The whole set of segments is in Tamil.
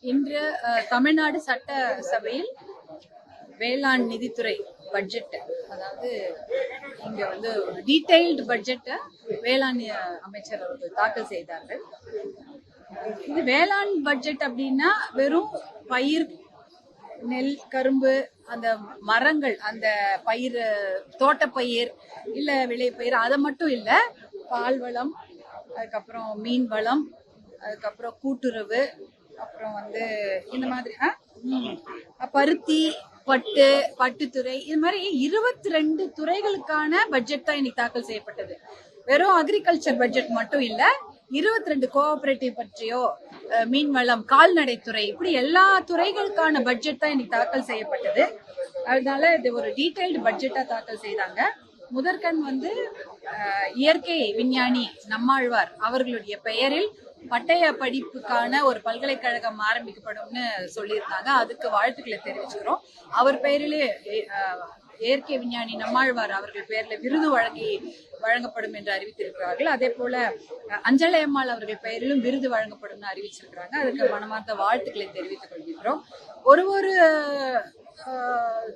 இன்று தமிழ்நாடு சட்டசபையில் வேளாண் நிதித்துறை பட்ஜெட், அதாவது இங்க வந்து டீடைல்டு பட்ஜெட்டை வேளாண் அமைச்சர் அவர்கள் தாக்கல் செய்தார்கள். இது வேளாண் பட்ஜெட் அப்படின்னா வெறும் பயிர், நெல், கரும்பு, அந்த மரங்கள், அந்த பயிர், தோட்டப்பயிர் இல்ல விளைப்பயிர், அதை மட்டும் இல்ல, பால் வளம், அதுக்கப்புறம் மீன் வளம், அதுக்கப்புறம் கூட்டுறவு, அப்புறம் வந்து இந்த மாதிரி பருத்தி, பட்டுத்துறை, இது மாதிரி 22 துறைகளுக்கான பட்ஜெட் தான் இன்னைக்கு தாக்கல் செய்யப்பட்டது. வெறும் அக்ரிகல்ச்சர் பட்ஜெட் மட்டும் இல்ல, 22 கோஆபரேட்டிவ் பற்றியோ, மீன்வளம், கால்நடைத்துறை, இப்படி எல்லா துறைகளுக்கான பட்ஜெட் தான் இன்னைக்கு தாக்கல் செய்யப்பட்டது. அதனால இது ஒரு டீடைல்டு பட்ஜெட்டா தாக்கல் செய்தாங்க. முதற்கண் வந்து இயற்கை விஞ்ஞானி நம்மாழ்வார் அவர்களுடைய பெயரில் பட்டய படிப்புக்கான ஒரு பல்கலைக்கழகம் ஆரம்பிக்கப்படும்னு சொல்லியிருந்தாங்க. அதுக்கு வாழ்த்துக்களை தெரிவிச்சுக்கிறோம். அவர் பெயரிலே இயற்கை விஞ்ஞானி நம்மாழ்வார் அவர்கள் பெயர்ல விருது வழங்கப்படும் என்று அறிவித்திருக்கிறார்கள். அதே போல அஞ்சலையம்மாள் அவர்கள் பெயரிலும் விருது வழங்கப்படும் அறிவிச்சிருக்கிறாங்க. அதுக்கு மனமார்ந்த வாழ்த்துக்களை தெரிவித்துக் கொள்கிறோம். ஒரு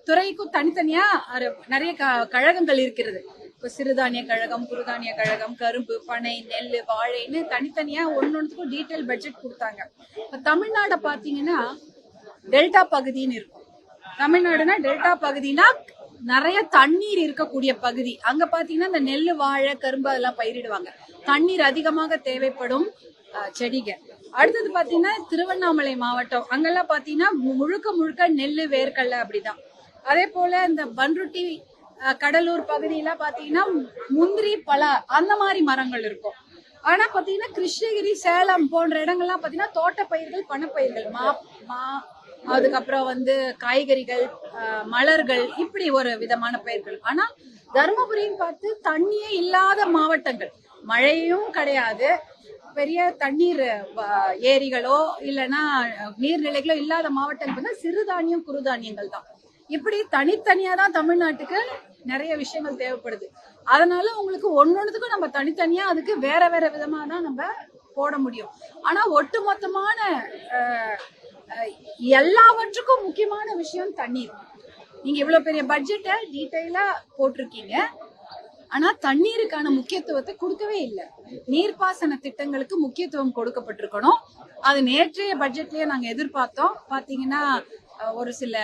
துறைக்கும் தனித்தனியா நிறைய கழகங்கள் இருக்கிறது. இப்போ சிறுதானிய கழகம், குறுதானிய கழகம், கரும்பு, பனை, நெல், வாழைன்னு தனித்தனியா ஒன்னொன்னுக்கும் டீட்டெயில் பட்ஜெட் கொடுத்தாங்க. இப்ப தமிழ்நாடை பாத்தீங்கன்னா டெல்டா பகுதின்னு இருக்கும். தமிழ்நாடுனா டெல்டா பகுதினா நிறைய தண்ணீர் இருக்கக்கூடிய பகுதி. அங்க பாத்தீங்கன்னா இந்த நெல், வாழை, கரும்பு அதெல்லாம் பயிரிடுவாங்க. தண்ணீர் அதிகமாக தேவைப்படும் செடிகள். அடுத்தது பாத்தீங்கன்னா திருவண்ணாமலை மாவட்டம், அங்கெல்லாம் பாத்தீங்கன்னா முழுக்க நெல், வேர்க்கடலை அப்படிதான். அதே போல இந்த பன்ருட்டி, கடலூர் பகுதியெல்லாம் பாத்தீங்கன்னா முந்திரி, பலா, அந்த மாதிரி மரங்கள் இருக்கும். ஆனா பாத்தீங்கன்னா கிருஷ்ணகிரி, சேலம் போன்ற இடங்கள்லாம் பாத்தீங்கன்னா தோட்ட பயிர்கள், பணப்பயிர்கள், மா, அதுக்கப்புறம் வந்து காய்கறிகள், மலர்கள், இப்படி ஒரு விதமான பயிர்கள். ஆனா தர்மபுரின்னு பார்த்து தண்ணியே இல்லாத மாவட்டங்கள், மழையும் கிடையாது, பெரிய தண்ணீர் ஏரிகளோ இல்லைன்னா நீர்நிலைகளோ இல்லாத மாவட்டங்கள் வந்து சிறுதானியம், குறுதானியங்கள் தான். இப்படி தனித்தனியா தான் தமிழ்நாட்டுக்கு நிறைய விஷயங்கள் தேவைப்படுது. அதனால உங்களுக்கு ஒன்னொன்னுக்கும் நம்ம தனித்தனியா அதுக்கு வேற வேற விதமா தான் நம்ம போட முடியும். ஆனா ஒட்டுமொத்தமான எல்லாவற்றுக்கும் முக்கியமான விஷயம் தண்ணீர். நீங்க இவ்வளவு பெரிய பட்ஜெட்டை டீடைலா போட்டிருக்கீங்க, ஆனா தண்ணீருக்கான முக்கியத்துவத்தை கொடுக்கவே இல்லை. நீர்ப்பாசன திட்டங்களுக்கு முக்கியத்துவம் கொடுக்கப்பட்டிருக்கணும். அது நேற்றைய பட்ஜெட்லயே நாங்க எதிர்பார்த்தோம். பாத்தீங்கன்னா ஒரு சில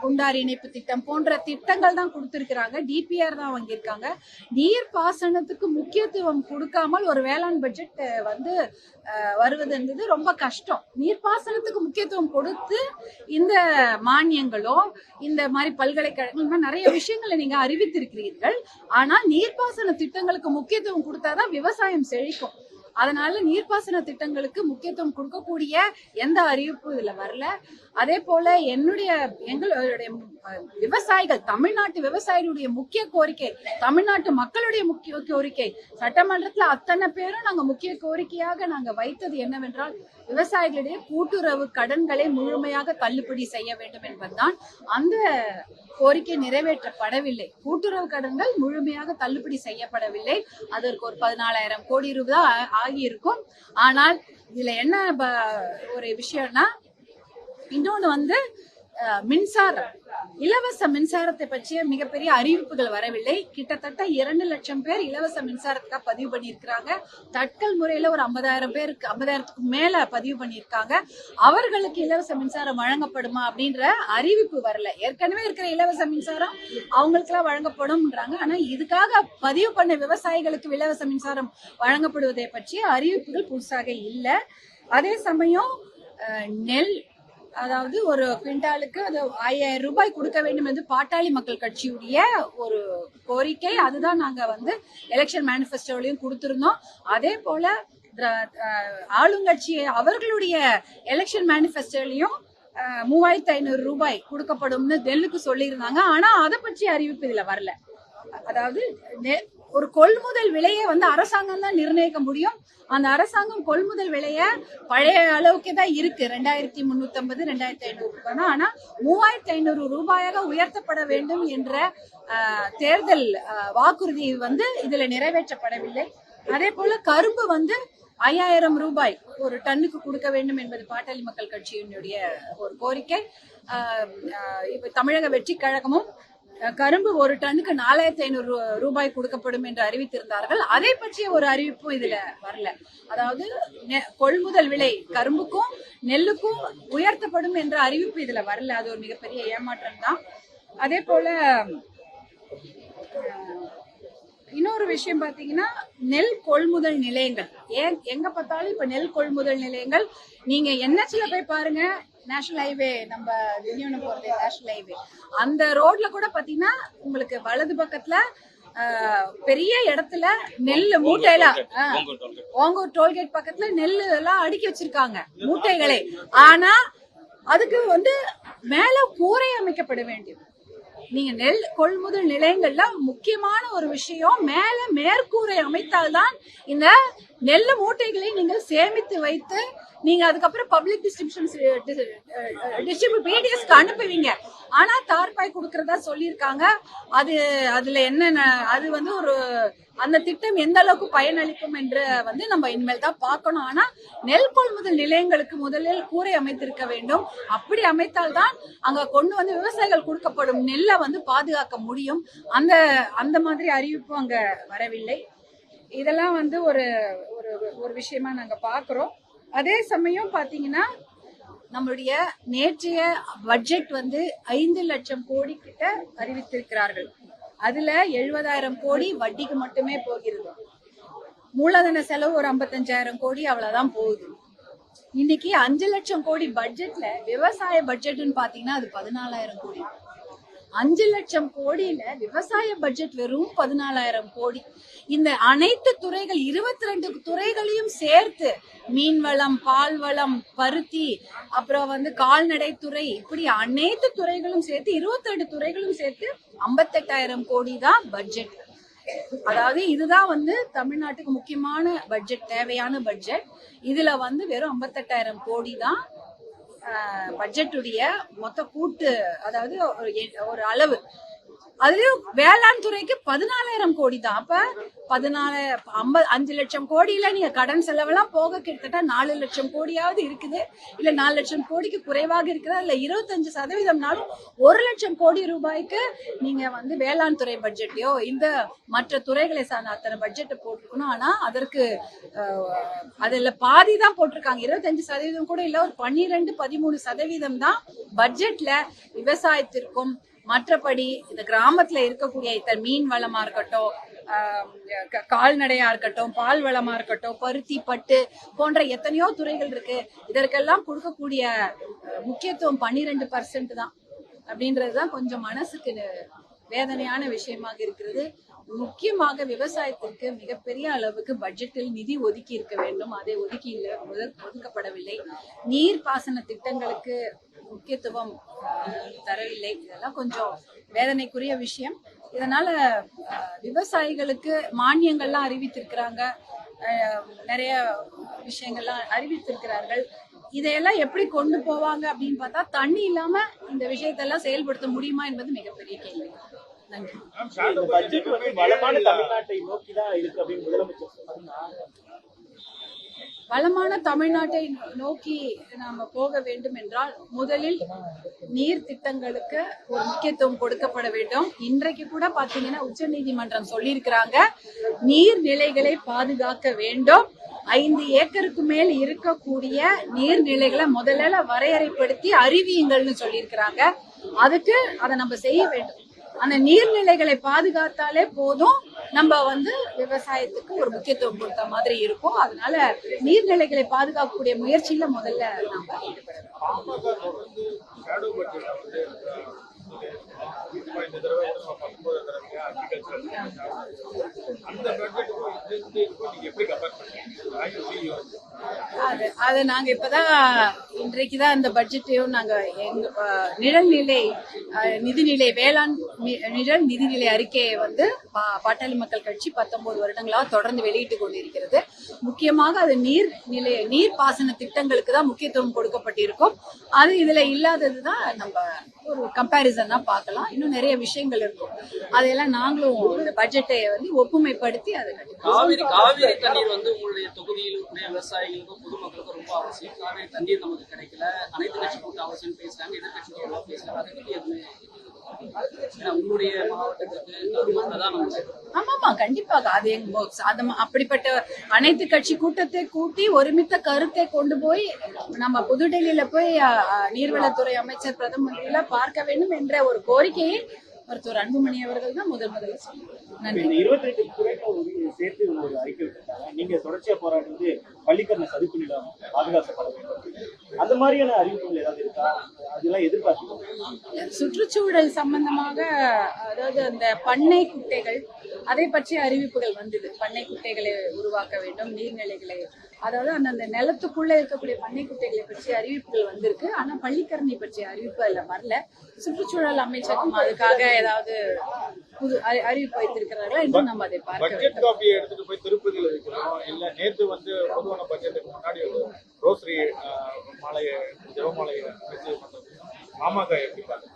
குண்டாரி இணைப்பு திட்டம் போன்ற திட்டங்கள் தான் கொடுத்திருக்கிறாங்க, டிபிஆர் தான் வாங்கியிருக்காங்க. நீர் பாசனத்துக்கு முக்கியத்துவம் கொடுக்காமல் ஒரு வேளாண் பட்ஜெட் வந்து வருவதுன்றது ரொம்ப கஷ்டம். நீர்ப்பாசனத்துக்கு முக்கியத்துவம் கொடுத்து இந்த மானியங்களோ இந்த மாதிரி பல்கலைக்கழகங்கள் நிறைய விஷயங்களை நீங்க அறிவித்திருக்கிறீர்கள். ஆனா நீர்ப்பாசன திட்டங்களுக்கு முக்கியத்துவம் கொடுத்தாதான் விவசாயம் செழிக்கும். அதனால நீர்ப்பாசன திட்டங்களுக்கு முக்கியத்துவம் கொடுக்கக்கூடிய எந்த அறிவிப்பும் இதுல வரல. அதே போல எங்களுடைய விவசாயிகள், தமிழ்நாட்டு விவசாயிகளுடைய முக்கிய கோரிக்கை, தமிழ்நாட்டு மக்களுடைய முக்கிய கோரிக்கை, சட்டமன்றத்துல அத்தனை பேரும் நாங்க முக்கிய கோரிக்கையாக நாங்க வைத்தது என்னவென்றால் விவசாயிகளுடைய கூட்டுறவு கடன்களை முழுமையாக தள்ளுபடி செய்ய வேண்டும் என்பதுதான். அந்த கோரிக்கை நிறைவேற்றப்படவில்லை. கூட்டுறவு கடன்கள் முழுமையாக தள்ளுபடி செய்யப்படவில்லை. அதற்கு ஒரு 14,000 கோடி ரூபாய் ஆகியிருக்கும். ஆனால் இதுல என்ன ஒரு விஷயம்னா, இன்னொன்னு வந்து மின்சாரம், இலவச மின்சாரத்தை பற்றிய மிகப்பெரிய அறிவிப்புகள் வரவில்லை. கிட்டத்தட்ட 2 லட்சம் பேர் இலவச மின்சாரத்துக்காக பதிவு பண்ணியிருக்கிறாங்க. தட்கல் முறையில ஒரு 50,000 மேல பதிவு பண்ணியிருக்காங்க. அவர்களுக்கு இலவச மின்சாரம் வழங்கப்படுமா அப்படின்ற அறிவிப்பு வரல. ஏற்கனவே இருக்கிற இலவச மின்சாரம் அவங்களுக்கு எல்லாம் வழங்கப்படும்ன்றாங்க. ஆனா இதுக்காக பதிவு பண்ண விவசாயிகளுக்கு இலவச மின்சாரம் வழங்கப்படுவதை பற்றிய அறிவிப்புகள் புதுசாக இல்லை. அதே சமயம் நெல், அதாவது ஒரு குவிண்டாலுக்கு அது 5,000 ரூபாய் கொடுக்க வேண்டும் என்று பாட்டாளி மக்கள் கட்சியுடைய ஒரு கோரிக்கை. அதுதான் நாங்க வந்து எலெக்ஷன் மேனிஃபெஸ்டோலையும் கொடுத்திருந்தோம். அதே போல ஆளுங்கட்சி அவர்களுடைய எலெக்ஷன் மேனிஃபெஸ்டோலையும் 3,500 ரூபாய் கொடுக்கப்படும்னு நெல்லுக்கு சொல்லியிருந்தாங்க. ஆனா அதை பற்றி அறிவிப்பு இதுல வரல. அதாவது ஒரு கொள்முதல் விலையை வந்து அரசாங்கம் தான் நிர்ணயிக்க முடியும். அந்த அரசாங்கம் கொள்முதல் விலைய பழைய அளவுக்கு தான் இருக்கு, 2,350, 2,500 ரூபாய் தான். ஆனா 3,500 ரூபாயாக உயர்த்தப்பட வேண்டும் என்ற தேர்தல் வாக்குறுதி வந்து இதுல நிறைவேற்றப்படவில்லை. அதே போல கரும்பு வந்து 5000 ரூபாய் ஒரு டன்னுக்கு கொடுக்க வேண்டும் என்பது பாட்டாளி மக்கள் கட்சியினுடைய ஒரு கோரிக்கை. இப்ப தமிழக வெற்றி கழகமும் கரும்பு ஒரு டன்னுக்கு 4500 ரூபாய் கொடுக்கப்படும் என்று அறிவித்திருந்தார்கள். அதை பற்றிய ஒரு அறிவிப்பும் இதுல வரல. அதாவது கொள்முதல் விலை கரும்புக்கும் நெல்லுக்கும் உயர்த்தப்படும் என்ற அறிவிப்பு இதுல வரல. அது ஒரு மிகப்பெரிய ஏமாற்றம் தான். அதே போல இன்னொரு விஷயம் பாத்தீங்கன்னா, நெல் கொள்முதல் நிலையங்கள் எங்க பார்த்தாலும் இப்ப நெல் கொள்முதல் நிலையங்கள், நீங்க NHல போய் பாருங்க, நேஷனல் ஹைவே, நம்ம திண்டிவனம் போறது நேஷனல் ஹைவே, அந்த ரோட்ல கூட பாத்தீங்கன்னா உங்களுக்கு வலது பக்கத்துல பெரிய இடத்துல நெல் மூட்டையில ஓங்கூர் டோல்கேட் பக்கத்துல நெல் எல்லாம் அடுக்கி வச்சிருக்காங்க மூட்டைகளே. ஆனா அதுக்கு மேல கூரை அமைக்கப்பட வேண்டியது. நீங்க நெல் கொள்முதல் நிலையங்கள்ல முக்கியமான ஒரு விஷயம், மேல மேற்கூரை அமைத்தால்தான் இந்த நெல் மூட்டைகளை நீங்கள் சேமித்து வைத்து நீங்க அதுக்கப்புறம் பப்ளிக் டிஸ்ட்ரிபியூஷன் அனுப்புவீங்க. ஆனா தார்பாய் கொடுக்கறதா சொல்லியிருக்காங்க. அதுல என்னென்ன அது ஒரு அந்த திட்டம் எந்த அளவுக்கு பயனளிக்கும் என்று நம்ம இனிமேல் தான் பார்க்கணும். ஆனா நெல் கொள்முதல் நிலையங்களுக்கு முதலில் கூரை அமைத்திருக்க வேண்டும். அப்படி அமைத்தால்தான் அங்க கொண்டு விவசாயிகள் கொடுக்கப்படும் நெல்லை பாதுகாக்க முடியும். அந்த மாதிரி அறிவிப்பும் அங்க வரவில்லை. இதெல்லாம் ஒரு ஒரு விஷயமா நாங்க பாக்குறோம். அதே சமயம் பாத்தீங்கன்னா, நம்மளுடைய நேற்றைய பட்ஜெட் 5 லட்சம் கோடி கிட்ட அறிவித்திருக்கிறார்கள். அதுல 70,000 கோடி வட்டிக்கு மட்டுமே போகிறது. மூலதன செலவு ஒரு 55,000 கோடி அவ்வளவுதான் போகுது. இன்னைக்கு 5 லட்சம் கோடி பட்ஜெட்ல விவசாய பட்ஜெட்னு பாத்தீங்கன்னா அது 14,000 கோடி. 5 லட்சம் கோடியில விவசாய பட்ஜெட் வெறும் 14,000 கோடி. இந்த அனைத்து துறைகள் 22 துறைகளையும் சேர்த்து, மீன்வளம், பால்வளம், பருத்தி, அப்புறம் கால்நடை துறை, இப்படி அனைத்து துறைகளும் சேர்த்து 22 துறைகளும் சேர்த்து 58,000 கோடி தான் பட்ஜெட். அதாவது இதுதான் தமிழ்நாட்டுக்கு முக்கியமான பட்ஜெட், தேவையான பட்ஜெட். இதுல வெறும் 58,000 கோடி தான் பட்ஜெட்டுடைய மொத்த கூட்டு, அதாவது ஒரு அளவு. அதுலயும் வேளாண் துறைக்கு 14,000 கோடி தான். அப்ப 5 லட்சம் கோடியில நீங்க கடன் செலவெல்லாம் போக கிட்டத்தட்ட 4 லட்சம் கோடியாவது இருக்குது. இல்ல 4 லட்சம் கோடிக்கு குறைவாக இருக்குதா, இல்ல 25%நாலும் 1 லட்சம் கோடி ரூபாய்க்கு நீங்க வேளாண் துறை பட்ஜெட்லயோ இந்த மற்ற துறைகளை சார்ந்த அத்தனை பட்ஜெட்டை போட்டுக்கணும். ஆனா அதற்கு அதுல பாதி தான் போட்டிருக்காங்க. 25% கூட இல்ல, ஒரு 12-13% தான் பட்ஜெட்ல விவசாயத்திற்கும் மற்றபடி இந்த கிராமத்துல இருக்கக்கூடிய மீன் வளமா இருக்கட்டும், கால்நடையா இருக்கட்டும், பால் வளமா இருக்கட்டும், பருத்தி, பட்டு போன்ற எத்தனையோ துறைகள் இருக்கு. இதற்கெல்லாம் கொடுக்கக்கூடிய முக்கியத்துவம் 12% தான். அப்படின்றதுதான் கொஞ்சம் மனசுக்கு வேதனையான விஷயமாக இருக்கிறது. முக்கியமாக விவசாயத்திற்கு மிகப்பெரிய அளவுக்கு பட்ஜெட்டில் நிதி ஒதுக்கி இருக்க வேண்டும். அதை ஒதுக்கப்படவில்லை. நீர்ப்பாசன திட்டங்களுக்கு முக்கியத்துவம் தரவில்லை. இதெல்லாம் கொஞ்சம் வேதனைக்குரிய விஷயம். இதனால விவசாயிகளுக்கு மானியங்கள்லாம் அறிவித்திருக்கிறாங்க, நிறைய விஷயங்கள்லாம் அறிவித்திருக்கிறார்கள். இதையெல்லாம் எப்படி கொண்டு போவாங்க அப்படின்னு பார்த்தா, தண்ணி இல்லாம இந்த விஷயத்தெல்லாம் செயல்படுத்த முடியுமா என்பது மிகப்பெரிய கேள்வி. நன்றி. வளமான தமிழ்நாட்டை நோக்கி நாம போக வேண்டும் என்றால் முதலில் நீர் திட்டங்களுக்கு ஒரு முக்கியத்துவம் கொடுக்கப்பட வேண்டும். இன்றைக்கு கூட பாத்தீங்கன்னா உச்சநீதிமன்றம் சொல்லியிருக்கிறாங்க, நீர்நிலைகளை பாதுகாக்க வேண்டும். 5 ஏக்கருக்கு மேல் இருக்கக்கூடிய நீர்நிலைகளை முதல்ல வரையறைப்படுத்தி அறிவியுங்கள்னு சொல்லியிருக்கிறாங்க. அதுக்கு அதை நம்ம செய்ய வேண்டும். அந்த நீர்நிலைகளை பாதுகாத்தாலே போதும், நம்ம விவசாயத்துக்கு ஒரு முக்கியத்துவம் கொடுத்த மாதிரி இருக்கும். அதனால நீர்நிலைகளை பாதுகாக்கக்கூடிய முயற்சியில முதல்ல நாம ஈடுபடணும். அது நாங்க இப்பதான் இன்றைக்குதான் இந்த பட்ஜெட்டையும் நாங்க எங்க நிழல்நிலை நிதிநிலை வேளாண் நிழல் நிதிநிலை அறிக்கையை பாட்டாளி மக்கள் கட்சி 19 வருடங்களாக தொடர்ந்து வெளியிட்டு கொண்டிருக்கிறது. முக்கியமாக அது நீர் பாசன திட்டங்களுக்கு தான் முக்கியத்துவம் கொடுக்கப்பட்டிருக்கும். அது இதுல இல்லாததுதான் நம்ம ஒரு கம்பேரிசன் தான் பார்க்கலாம். இன்னும் நிறைய நிறைய விஷயங்கள் இருக்கும். அதையெல்லாம் நாங்களும் இந்த பட்ஜெட்டை வந்து ஒப்புமைப்படுத்தி அதை காவிரி தண்ணீர் வந்து உங்களுடைய தொகுதியில் உடைய விவசாயிகளுக்கும் பொதுமக்களுக்கும் ரொம்ப அவசியம். காவிரி தண்ணீர் நமக்கு கிடைக்கல, அனைத்து கட்சி கூட்டம் அவசியம் பேசுறாங்க, எதிர்கட்சிகள் எல்லாம் பேசுறாங்க. அதை பத்தி எதுவுமே உங்களுடைய மாவட்டத்துக்கு ஆமாமா கண்டிப்பாக அது அப்படிப்பட்ட அனைத்து கட்சி கூட்டத்தை கூட்டி ஒருமித்த கருத்தை கொண்டு போய் நம்ம புதுடெல்லியில போய் நீர்வளத்துறை அமைச்சர் பிரதமர் பார்க்க வேண்டும் என்ற ஒரு கோரிக்கையை மருத்துவர் அன்புமணி அவர்கள் தான் முதல்ல சொன்னார். நன்றி. 28 துறைகள் சேர்த்து ஒரு அறிக்கை விட்டாங்க. நீங்க தொடர்ச்சியா போராடுறது பள்ளிக்கரண சதுப்பு நிலம் பாதுகாக்கப்பட வேண்டும், அந்த மாதிரியான அறிவிப்புகள் ஏதாவது இருக்கா? அதெல்லாம் எதிர்பார்த்து சுற்றுச்சூழல் சம்பந்தமாக, அதாவது அந்த பண்ணை குட்டைகள் அதை பற்றிய அறிவிப்புகள் வந்தது. பண்ணை குட்டைகளை உருவாக்க வேண்டும், நீர்நிலைகளை, அதாவது அந்த நிலத்துக்குள்ள இருக்கக்கூடிய பண்ணை குட்டைகளை பற்றிய அறிவிப்புகள் வந்திருக்கு. ஆனா பள்ளிக்கரணை பற்றிய அறிவிப்பு அதுல வரல. சுற்றுச்சூழல் அமைச்சகம் அதுக்காக ஏதாவது புது அறிவிப்பு வைத்திருக்கிறார்களா என்று நம்ம அதை பார்க்க பட்ஜெட் காப்பியை எடுத்துட்டு போய் திருப்பதியில வைக்கிறோம். இல்ல நேத்து வந்து பொதுவான பட்ஜெட்டுக்கு முன்னாடி ரோசரி மாலையை ஜெபமாலையை வச்சு பாமக எப்படி பாருங்க?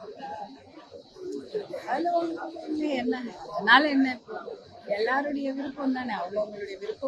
என்ன அதனால என்ன, எல்லாருடைய விருப்பம் தானே, அவங்களுடைய விருப்பம்.